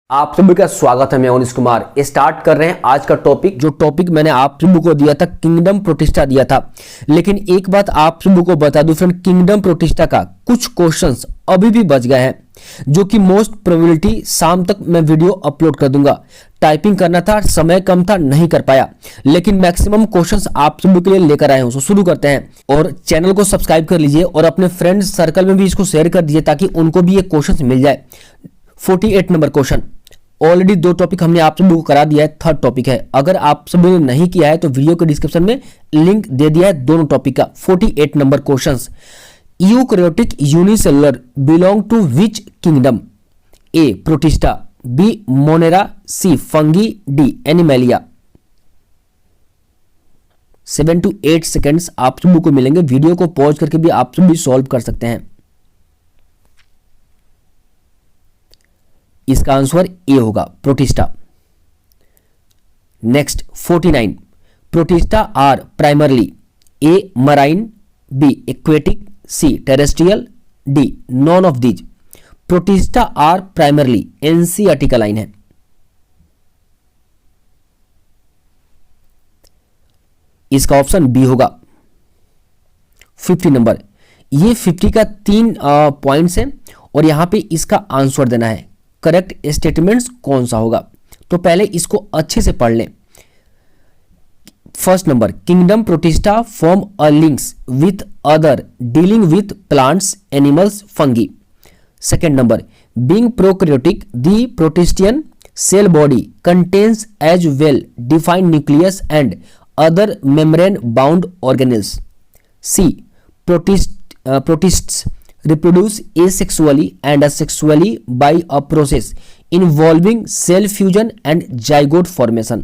आप सभी का स्वागत है। मैं अनिश कुमार। स्टार्ट कर रहे हैं आज का टॉपिक। जो टॉपिक मैंने आप सभी को दिया था, किंगडम प्रोटिस्टा दिया था। लेकिन एक बात आप सभी को बता दूं फ्रेंड, किंगडम प्रोटिस्टा का कुछ क्वेश्चंस अभी भी बच गए हैं, जो कि मोस्ट प्रोबेबिलिटी शाम तक मैं वीडियो अपलोड कर दूंगा। टाइपिंग करना था, समय कम था, नहीं कर पाया, लेकिन मैक्सिमम क्वेश्चंस आप सभी के लिए लेकर आए हूं। तो शुरू करते हैं, और चैनल को सब्सक्राइब कर लीजिए और अपने फ्रेंड सर्कल में भी इसको शेयर कर दीजिए ताकि उनको भी ये क्वेश्चन मिल जाए। 48 नंबर क्वेश्चन। ऑलरेडी 2 टॉपिक हमने आप सभी को करा दिया है, 3rd टॉपिक है। अगर आप सभी ने नहीं किया है तो वीडियो के डिस्क्रिप्शन में लिंक दे दिया है दोनों टॉपिक का। 48 number questions. Eukaryotic unicellular belong to which kingdom? A Protista, B Monera, C Fungi, D Animalia. 7 to 8 seconds आप सभी को मिलेंगे। वीडियो को पॉज करके भी आप सभी सॉल्व कर सकते हैं। इसका आंसर ए होगा, Protista. Next 49। Protista are primarily A marine, B aquatic, C terrestrial, D none of these. Protista are primarily NCERT का लाइन है। इसका ऑप्शन बी होगा। 50 नंबर। ये 50 का 3 पॉइंट्स है और यहां पे इसका आंसर देना है। करेक्ट स्टेटमेंट्स कौन सा होगा? तो पहले इसको अच्छे से पढ़ लें। First number, kingdom Protista form a links with other dealing with plants, animals, fungi. Second number, being prokaryotic the protistan cell body contains as well defined nucleus and other membrane bound organelles. C protists reproduce asexually and asexually by a process involving cell fusion and zygote formation।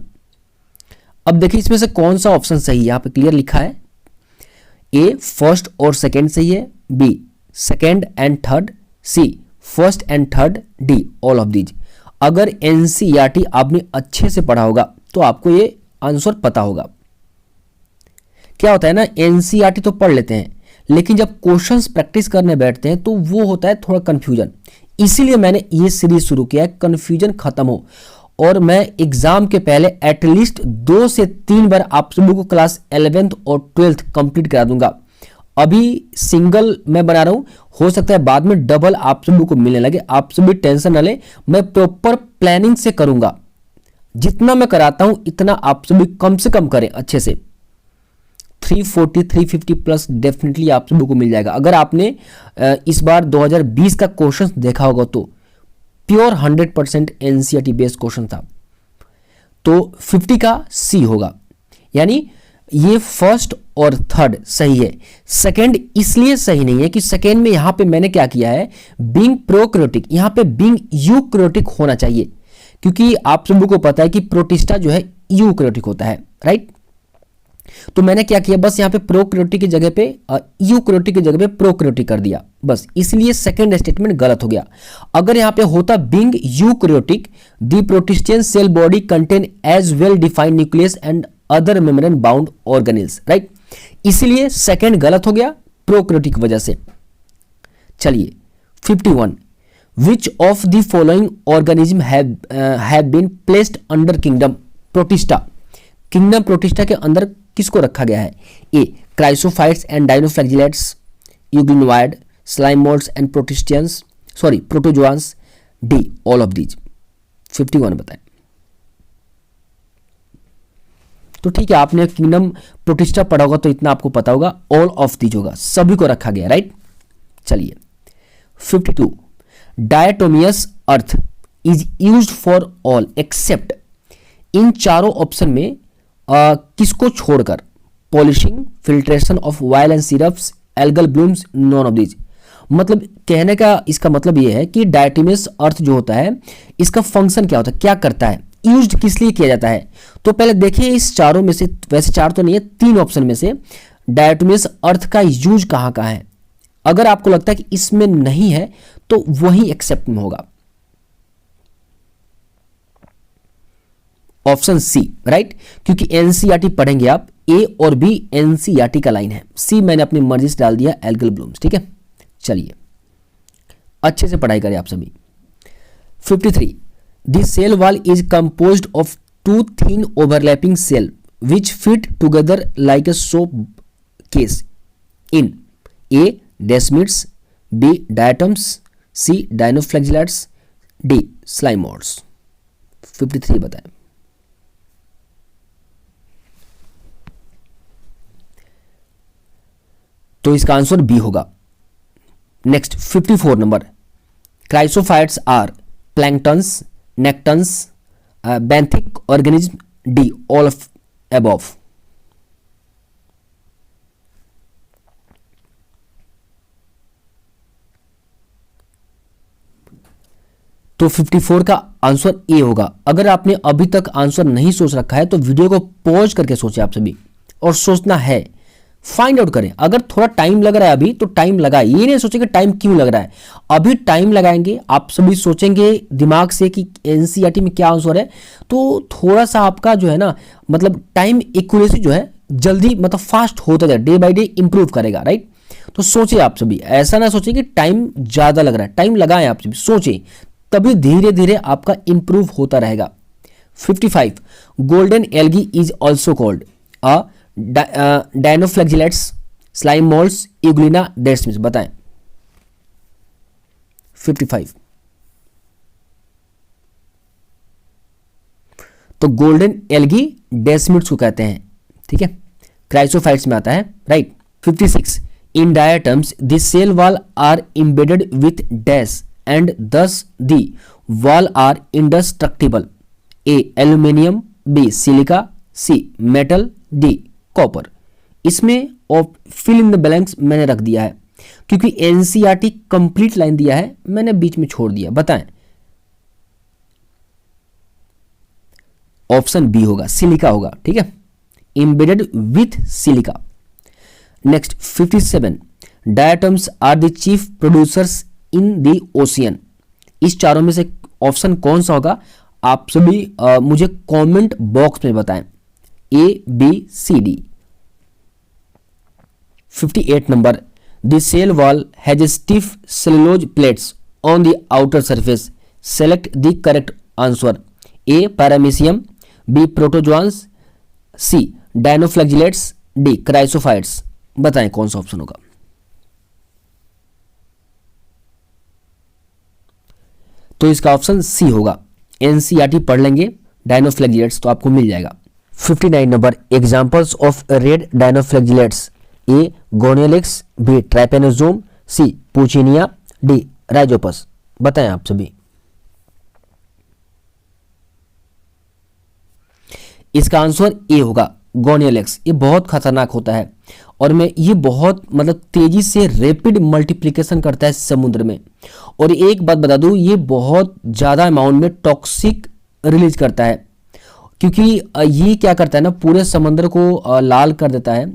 अब देखिए इसमें से कौन सा option सही है। यहां पे क्लियर लिखा है, ए फर्स्ट और सेकंड सही है, B second and third, C first and third, D all of these. अगर एनसीईआरटी आपने अच्छे से पढ़ा होगा तो आपको ये आंसर पता होगा। क्या होता है ना, एनसीईआरटी तो पढ़ लेते हैं, लेकिन जब क्वेश्चंस प्रैक्टिस करने बैठते हैं तो वो होता है थोड़ा कंफ्यूजन। इसीलिए मैंने ये सीरीज शुरू किया है, कंफ्यूजन खत्म हो। और मैं एग्जाम के पहले एटलीस्ट 2 से 3 बार आप सभी को क्लास 11th और 12th कंप्लीट करा दूंगा। अभी सिंगल मैं बना रहा हूं, हो सकता है बाद में डबल आप सभी को मिलने लगे। आप सभी टेंशन ना ले, मैं प्रॉपर प्लानिंग से करूंगा। जितना मैं कराता हूं इतना आप सभी कम से कम करें अच्छे से। 340 350 प्लस डेफिनेटली आप सभी को मिल जाएगा। अगर आपने इस बार 2020 का क्वेश्चन देखा होगा तो प्योर 100% एनसीईआरटी बेस्ड क्वेश्चन था। तो 50 का सी होगा, यानी ये फर्स्ट और थर्ड सही है। सेकंड इसलिए सही नहीं है कि सेकंड में यहां पे मैंने क्या किया है, बीइंग प्रोकैरियोटिक, यहां पे बीइंग यूकैरियोटिक होना चाहिए, क्योंकि आप सभी को पता है कि प्रोटिस्टा जो है यूकैरियोटिक होता है, राइट। तो मैंने क्या किया, बस यहां पे प्रोकैरियोटिक की जगह पे यूकैरियोटिक की जगह पे प्रोकैरियोटिक कर दिया, बस। इसलिए सेकंड स्टेटमेंट गलत हो गया। अगर यहां पे होता being eukaryotic the protistan cell body contain as well defined nucleus and other membrane bound organelles, right. इसलिए सेकंड गलत हो गया प्रोकैरियोटिक वजह से। चलिए 51। Which of the following organism have been placed under kingdom Protista? Kingdom Protista के अंदर किसको रखा गया है? A chrysophytes and dinoflagellates, euglenoid, slime moulds and protozoans, D all of these. 51 बताएं। तो ठीक है, आपने किंगडम प्रोटिस्टा पढ़ा होगा तो इतना आपको पता होगा, ऑल ऑफ दीज होगा, सभी को रखा गया, राइट। चलिए 52। Diatomaceous earth is used for all except. इन चारों ऑप्शन में किसको छोड़कर? Polishing, filtration of oil and syrups, algal blooms, none of these. मतलब कहने का इसका मतलब यह है कि डायटोमियस अर्थ जो होता है इसका फंक्शन क्या होता है, क्या करता है, यूज्ड किस लिए किया जाता है। तो पहले देखिए इस चारों में से, वैसे 4 तो नहीं है, 3 ऑप्शन में से डायटोमियस अर्थ का यूज कहां कहां है। अगर आपको लगता है कि इसमें नहीं है तो वही एक्सेप्ट में होगा, ऑप्शन सी, राइट। क्योंकि एनसीईआरटी पढ़ेंगे आप, ए और बी एनसीईआरटी का लाइन है, सी मैंने अपनी मर्जी से डाल दिया एल्गल ब्लूम्स, ठीक है। चलिए अच्छे से पढ़ाई करें आप सभी। 53 this cell wall is composed of two thin overlapping cell which fit together like a soap case in A desmids, B diatoms, C dinoflagellates, D slime moulds. 53 बताएं। तो इसका आंसर बी होगा। Next 54 number, chrysophytes are planktons, nektons, benthic organism, D all of above. तो 54 का answer A होगा। अगर आपने अभी तक आंसर नहीं सोच रखा है तो वीडियो को पॉज करके सोचें आप सभी, और सोचना है, फाइंड आउट करें। अगर थोड़ा टाइम लग रहा है अभी तो टाइम लगाए, ये नहीं सोचेंगे टाइम क्यों लग रहा है। अभी टाइम लगाएंगे, आप सभी सोचेंगे दिमाग से कि एनसीईआरटी में क्या आंसर है, तो थोड़ा सा आपका जो है ना, मतलब टाइम एक्यूरेसी जो है जल्दी, मतलब फास्ट होता जाए, डे बाय डे इंप्रूव करेगा, राइट। तो सोचिए आप सभी, ऐसा ना सोचिए कि टाइम ज्यादा लग रहा है, टाइम लगाएं आप सभी, सोचें, तभी धीरे धीरे आपका इंप्रूव होता रहेगा। 55, golden algae is also called a dinoflagellates, slime moulds, euglena, desmids. बताएं। 55, तो गोल्डन एल्गी डेस्मिड्स को कहते हैं, ठीक है, क्राइसोफाइट्स में आता है, right. 56, in diatoms the cell wall are embedded with dash and thus the wall are indestructible, A aluminium, B silica, C metal, D copper। इसमें फिल इन द ब्लैंक्स मैंने रख दिया है क्योंकि एनसीईआरटी कंप्लीट लाइन दिया है, मैंने बीच में छोड़ दिया। बताएं। ऑप्शन बी होगा, सिलिका होगा, ठीक है, embedded with silica. Next 57, diatoms are the chief producers in the ocean. इस चारों में से ऑप्शन कौन सा होगा, आप सभी मुझे कमेंट बॉक्स में बताएं, A B C D. 58 number, the cell wall has a stiff cellulose plates on the outer surface, select the correct answer, A paramecium, B protozoans, C dinoflagellates, D chrysophytes. बताएं कौन सा option होगा। तो इसका option C होगा। NCERT पढ़ लेंगे dinoflagellates तो आपको मिल जाएगा। 59 number, examples of red dinoflagellates, A Gonyaulax, B trypanosome, C Puccinia, D Rhizopus. बताएं आप सभी। इसका आंसर ए होगा, गोनियोलेक्स। ये बहुत खतरनाक होता है और मैं ये बहुत मतलब तेजी से रैपिड मल्टीप्लिकेशन करता है समुद्र में। और एक बात बता दूं, ये बहुत ज़्यादा अमाउंट में टॉक्सिक रिलीज करता है क्योंकि ये क्या करता है ना, पूरे समंदर को लाल कर देता है,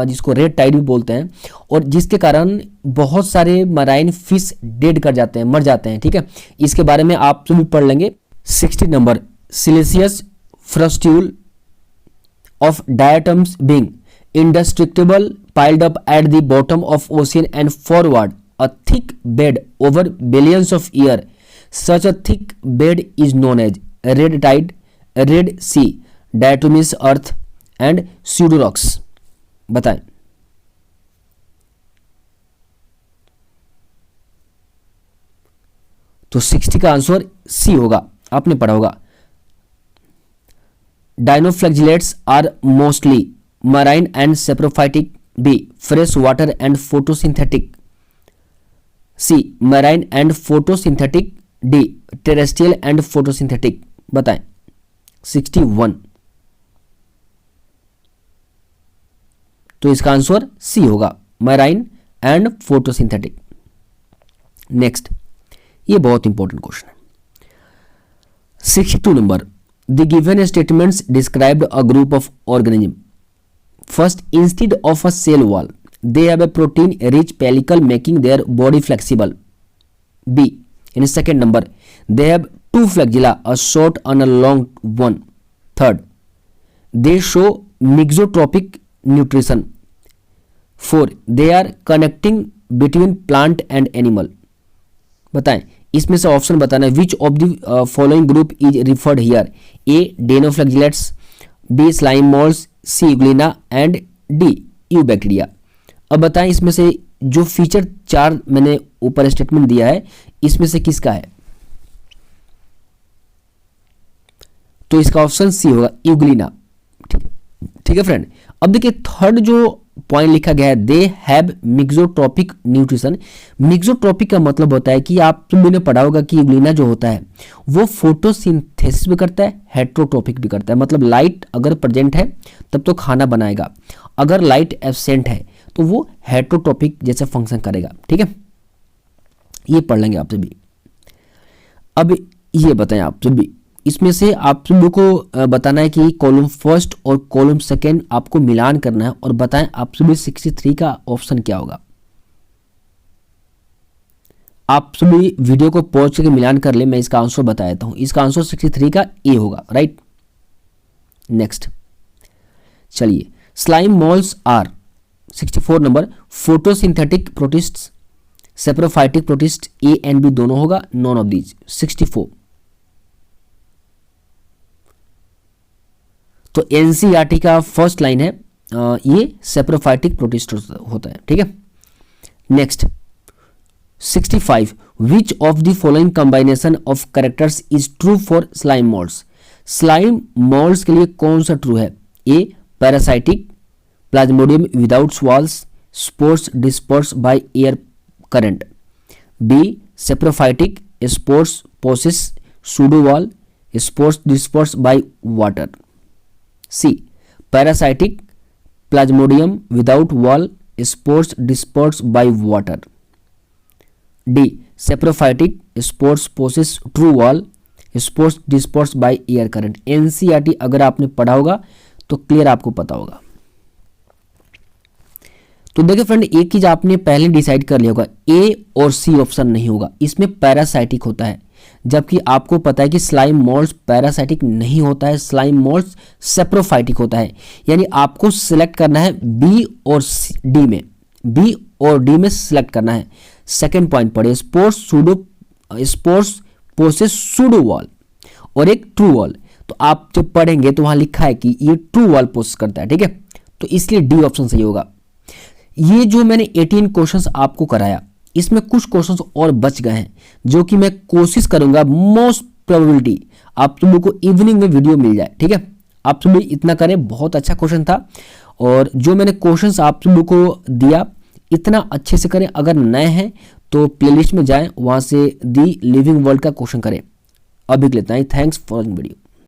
जिसको रेड टाइड भी बोलते हैं, और जिसके कारण बहुत सारे मराइन फिश डेड कर जाते हैं, मर जाते हैं, ठीक है। इसके बारे में आप सभी पढ़ लेंगे। 60 number, siliceous frustule of diatoms being indestructible piled up at the bottom of ocean and forward a thick bed over billions of years. Such a thick bed is known as red tide, red sea, diatomous earth and pseudorocks। बताएं। तो 60 का answer C होगा, आपने पढ़ा होगा। Dinoflagellates are mostly marine and saprophytic, B fresh water and photosynthetic, C marine and photosynthetic, D terrestrial and photosynthetic। बताएं। 61, तो इसका आंसर सी होगा, marine and photosynthetic। नेक्स्ट, ये बहुत इंपॉर्टेंट क्वेश्चन है। 62 number, the given statements described a group of organisms. First, instead of a cell wall, they have a protein-rich pellicle making their body flexible. B. In second number, they have two flagella, a short and a long one. Third, they show mixotropic nutrition. Four, they are connecting between plant and animal. बताएं, इसमें से option बताना है, which of the following group is referred here, A dinoflagellates, B slime moulds, C euglena and D eubacteria. अब बताएं इसमें से जो फीचर 4 मैंने ऊपर स्टेटमेंट दिया है इसमें से किसका है, तो इसका ऑप्शन सी होगा, यूग्लिना। ठीक है फ्रेंड। अब देखिए थर्ड जो पॉइंट लिखा गया है, दे हैव मिक्सोट्रोपिक न्यूट्रिशन। मिक्सोट्रोपिक का मतलब होता है कि आप तुमने ने पढ़ा होगा कि यूग्लिना जो होता है वो फोटोसिंथेसिस भी करता है, हेट्रोट्रोपिक भी करता है। मतलब लाइट अगर प्रेजेंट है तब तो खाना बनाएगा, अगर लाइट एब्सेंट है तो वो हेट्रोट्रोपिक जैसे फंक्शन करेगा। ठीक है, ये पढ़ लेंगे आप सभी। अब ये बताएं आप सभी, इसमें से आप सभी को बताना है कि कॉलम फर्स्ट और कॉलम सेकेंड आपको मिलान करना है और बताएं आप सभी 63 का ऑप्शन क्या होगा। आप सभी वीडियो को पॉज करके मिलान कर ले, मैं इसका आंसर बता देता हूं। इसका आंसर 63 का ए होगा, राइट। नेक्स्ट चलिए, slime moulds are 64 number photosynthetic protists, saprophytic protist, A and B दोनों होगा, नॉन ऑफ दीज 64। तो एनसीईआरटी का फर्स्ट लाइन है, ये सेप्रोफाइटिक प्रोटिस्ट होता है। ठीक है, next 65, which of the following combination of characters is true for slime moulds. Slime moulds के लिए कौन सा ट्रू है, A parasitic, plasmodium without walls, spores disperse by air current, B saprophytic, spores possess pseudo wall, spores disperse by water, C parasitic, plasmodium without wall, spores disperse by water, D saprophytic, spores possess true wall, spores disperse by air current. NCERT अगर आपने पढ़ा होगा तो clear आपको पता होगा। तो देखिए फ्रेंड, एक चीज आपने पहले डिसाइड कर लिया होगा, ए और सी ऑप्शन नहीं होगा, इसमें पैरासाइटिक होता है, जबकि आपको पता है कि स्लाइम मोल्ड्स पैरासाइटिक नहीं होता है, स्लाइम मोल्ड्स सेप्रोफाइटिक होता है। यानी आपको सिलेक्ट करना है बी और डी में, बी और डी में सिलेक्ट करना है। सेकेंड पॉइंट पढ़िए, स्पोर्स पोसेस सूडो वॉल और एक ट्रू वॉल। तो आप जब पढ़ेंगे तो वहां लिखा है कि ये ट्रू वॉल पोसेस करता है। ठीक है, तो इसलिए डी ऑप्शन सही होगा। ये जो मैंने 18 क्वेश्चंस आपको कराया, इसमें कुछ क्वेश्चंस और बच गए हैं जो कि मैं कोशिश करूंगा, मोस्ट प्रोबेबिलिटी आप लोगों को इवनिंग में वीडियो मिल जाए। ठीक है, आप सभी इतना करें, बहुत अच्छा क्वेश्चन था। और जो मैंने क्वेश्चंस आप लोगों को दिया इतना अच्छे से करें। अगर नए हैं तो प्लेलिस्ट में जाएं, वहां से दी लिविंग वर्ल्ड का क्वेश्चन करें। अभी के लिए इतना ही, थैंक्स फॉर वॉचिंग वीडियो।